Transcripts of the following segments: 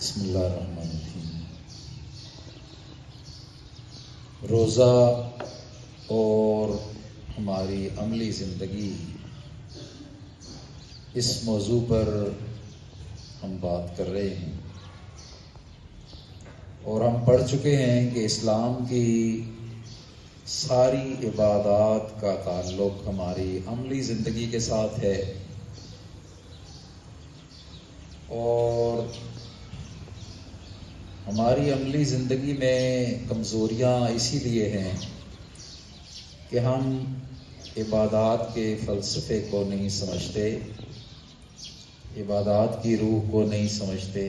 بسم اللہ الرحمن الرحیم۔ روزہ اور ہماری عملی زندگی، اس موضوع پر ہم بات کر رہے ہیں، اور ہم پڑھ چکے ہیں کہ اسلام کی ساری عبادات کا تعلق ہماری عملی زندگی کے ساتھ ہے، اور ہماری عملی زندگی میں کمزوریاں اسی لیے ہیں کہ ہم عبادات کے فلسفے کو نہیں سمجھتے، عبادات کی روح کو نہیں سمجھتے۔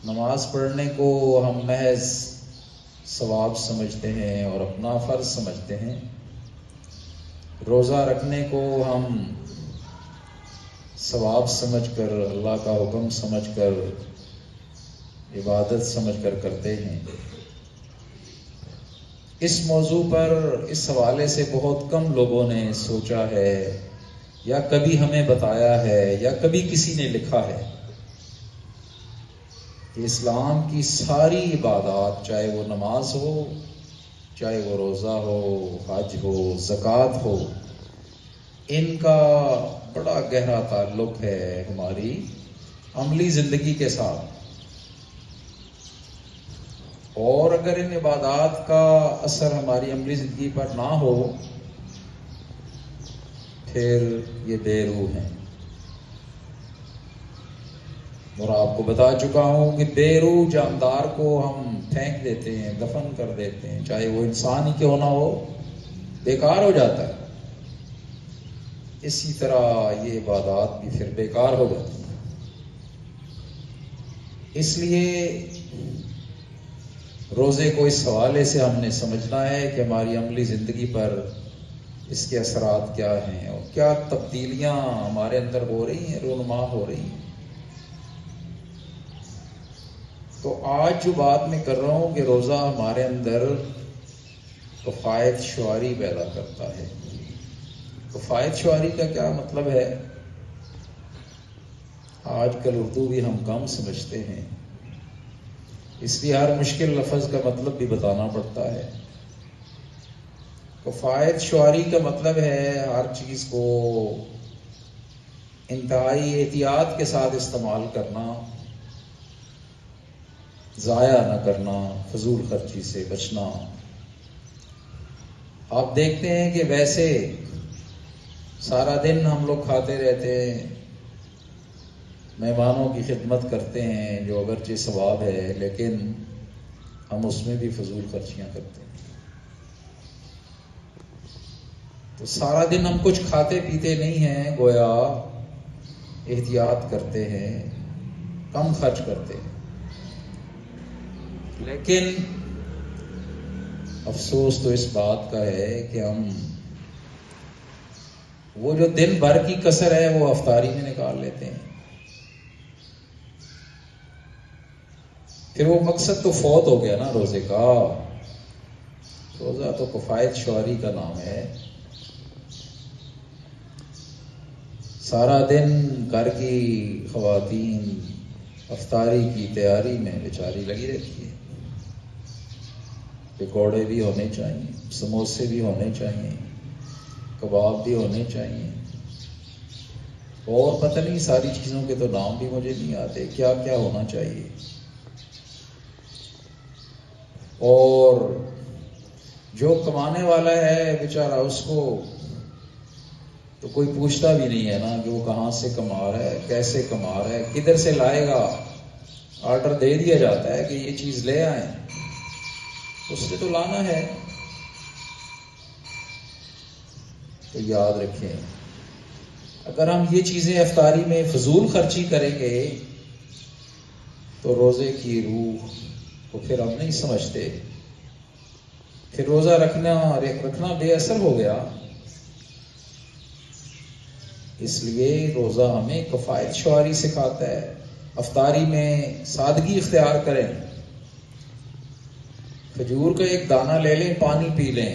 نماز پڑھنے کو ہم محض ثواب سمجھتے ہیں اور اپنا فرض سمجھتے ہیں، روزہ رکھنے کو ہم ثواب سمجھ کر، اللہ کا حکم سمجھ کر، عبادت سمجھ کر کرتے ہیں۔ اس موضوع پر اس حوالے سے بہت کم لوگوں نے سوچا ہے، یا کبھی ہمیں بتایا ہے، یا کبھی کسی نے لکھا ہے کہ اسلام کی ساری عبادات، چاہے وہ نماز ہو، چاہے وہ روزہ ہو، حج ہو، زکوٰۃ ہو، ان کا بڑا گہرا تعلق ہے ہماری عملی زندگی کے ساتھ، اور اگر ان عبادات کا اثر ہماری عملی زندگی پر نہ ہو پھر یہ بے روح ہیں۔ اور آپ کو بتا چکا ہوں کہ بے روح جاندار کو ہم پھینک دیتے ہیں، دفن کر دیتے ہیں، چاہے وہ انسان ہی کیوں نہ ہو، بیکار ہو جاتا ہے۔ اسی طرح یہ عبادات بھی پھر بیکار ہو جاتی ہیں۔ اس لیے روزے کو اس حوالے سے ہم نے سمجھنا ہے کہ ہماری عملی زندگی پر اس کے اثرات کیا ہیں، اور کیا تبدیلیاں ہمارے اندر ہو رہی ہیں، رونما ہو رہی ہیں۔ تو آج جو بات میں کر رہا ہوں کہ روزہ ہمارے اندر کفایت شعاری پیدا کرتا ہے۔ کفایت شعاری کا کیا مطلب ہے؟ آج کل اردو بھی ہم کم سمجھتے ہیں، اس لیے ہر مشکل لفظ کا مطلب بھی بتانا پڑتا ہے۔ کفایت شعاری کا مطلب ہے ہر چیز کو انتہائی احتیاط کے ساتھ استعمال کرنا، ضائع نہ کرنا، فضول خرچی سے بچنا۔ آپ دیکھتے ہیں کہ ویسے سارا دن ہم لوگ کھاتے رہتے ہیں، مہمانوں کی خدمت کرتے ہیں، جو اگرچہ ثواب ہے، لیکن ہم اس میں بھی فضول خرچیاں کرتے ہیں۔ تو سارا دن ہم کچھ کھاتے پیتے نہیں ہیں، گویا احتیاط کرتے ہیں، کم خرچ کرتے ہیں، لیکن افسوس تو اس بات کا ہے کہ ہم وہ جو دن بھر کی کسر ہے وہ افطاری میں نکال لیتے ہیں۔ پھر وہ مقصد تو فوت ہو گیا نا روزے کا۔ روزہ تو کفایت شعاری کا نام ہے۔ سارا دن گھر کی خواتین افطاری کی تیاری میں بیچاری لگی رہتی ہے، پکوڑے بھی ہونے چاہیے، سموسے بھی ہونے چاہیے، کباب بھی ہونے چاہیے، اور پتہ نہیں ساری چیزوں کے تو نام بھی مجھے نہیں آتے، کیا کیا ہونا چاہیے۔ اور جو کمانے والا ہے بیچارہ، اس کو تو کوئی پوچھتا بھی نہیں ہے نا کہ وہ کہاں سے کما رہا ہے، کیسے کما رہا ہے، کدھر سے لائے گا۔ آرڈر دے دیا جاتا ہے کہ یہ چیز لے آئیں، اس سے تو لانا ہے۔ تو یاد رکھیں، اگر ہم یہ چیزیں افطاری میں فضول خرچی کریں گے تو روزے کی روح کو پھر ہم نہیں سمجھتے، پھر روزہ رکھنا بے اثر ہو گیا۔ اس لیے روزہ ہمیں کفایت شعاری سکھاتا ہے۔ افطاری میں سادگی اختیار کریں، کھجور کا ایک دانہ لے لیں، پانی پی لیں،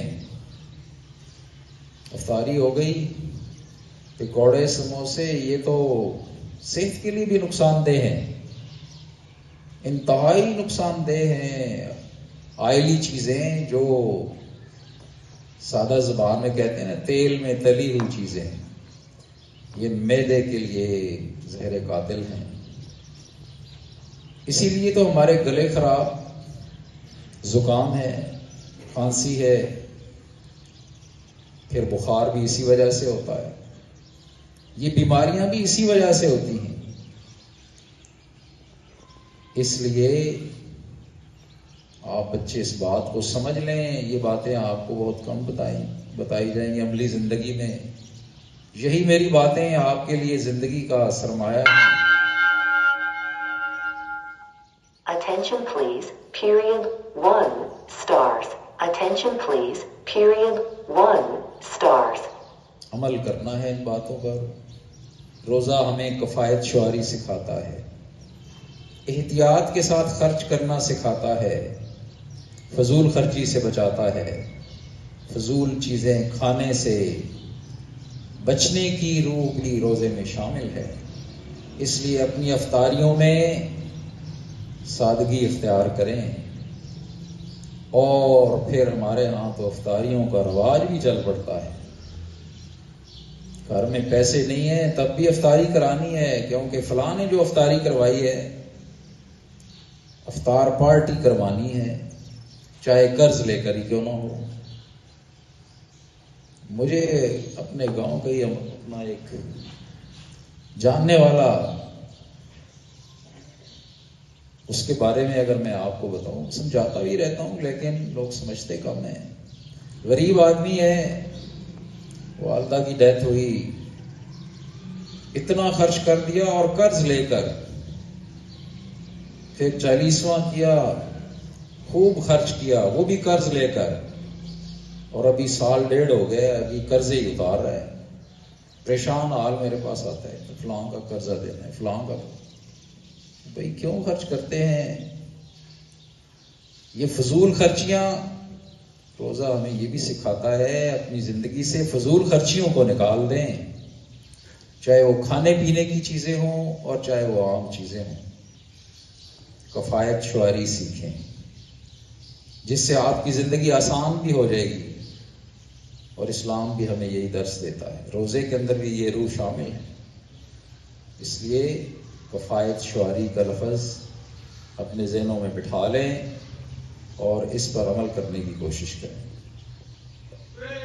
افطاری ہو گئی۔ پکوڑے سموسے یہ تو صحت کے لیے بھی نقصان دہ ہیں، انتہائی نقصان دہ ہیں. آئلی چیزیں جو سادہ زبان میں کہتے ہیں نا تیل میں تلی ہوئی چیزیں، یہ معدے کے لیے زہر قاتل ہیں. اسی لیے تو ہمارے گلے خراب، زکام ہے، کھانسی ہے، پھر بخار بھی اسی وجہ سے ہوتا ہے. یہ بیماریاں بھی اسی وجہ سے ہوتی ہیں. اس لیے آپ بچے اس بات کو سمجھ لیں. یہ باتیں آپ کو بہت کم بتائی جائیں گی عملی زندگی میں. یہی میری باتیں آپ کے لیے زندگی کا سرمایہ ہیں. Attention please, period 1 stars. Attention please, period 1 stars. عمل کرنا ہے ان باتوں پر. روزہ ہمیں کفایت شعاری سکھاتا ہے، احتیاط کے ساتھ خرچ کرنا سکھاتا ہے، فضول خرچی سے بچاتا ہے، فضول چیزیں کھانے سے بچنے کی روح بھی روزے میں شامل ہے. اس لیے اپنی افطاریوں میں سادگی اختیار کریں. اور پھر ہمارے ہاں تو افطاریوں کا رواج بھی چل پڑتا ہے. گھر میں پیسے نہیں ہیں تب بھی افطاری کرانی ہے، کیونکہ فلاں نے جو افطاری کروائی ہے، افطار پارٹی کروانی ہے، چاہے قرض لے کر ہی کیوں نہ ہو. مجھے اپنے گاؤں کا ہی اپنا ایک جاننے والا، اس کے بارے میں اگر میں آپ کو بتاؤں، سمجھاتا بھی رہتا ہوں لیکن لوگ سمجھتے کم ہیں. غریب آدمی ہے، والدہ کی ڈیتھ ہوئی، اتنا خرچ کر دیا اور قرض لے کر، پھر 40واں کیا، خوب خرچ کیا وہ بھی قرض لے کر، اور ابھی 1.5 ہو گئے، ابھی قرضے ہی اتار رہا ہے. پریشان حال میرے پاس آتا ہے، فلاں کا قرضہ دینا ہے، فلاں کا. بھئی کیوں خرچ کرتے ہیں یہ فضول خرچیاں؟ روزہ ہمیں یہ بھی سکھاتا ہے اپنی زندگی سے فضول خرچیوں کو نکال دیں، چاہے وہ کھانے پینے کی چیزیں ہوں اور چاہے وہ عام چیزیں ہوں. کفایت شعاری سیکھیں جس سے آپ کی زندگی آسان بھی ہو جائے گی. اور اسلام بھی ہمیں یہی درس دیتا ہے، روزے کے اندر بھی یہ روح شامل ہے. اس لیے کفایت شعاری کا لفظ اپنے ذہنوں میں بٹھا لیں اور اس پر عمل کرنے کی کوشش کریں.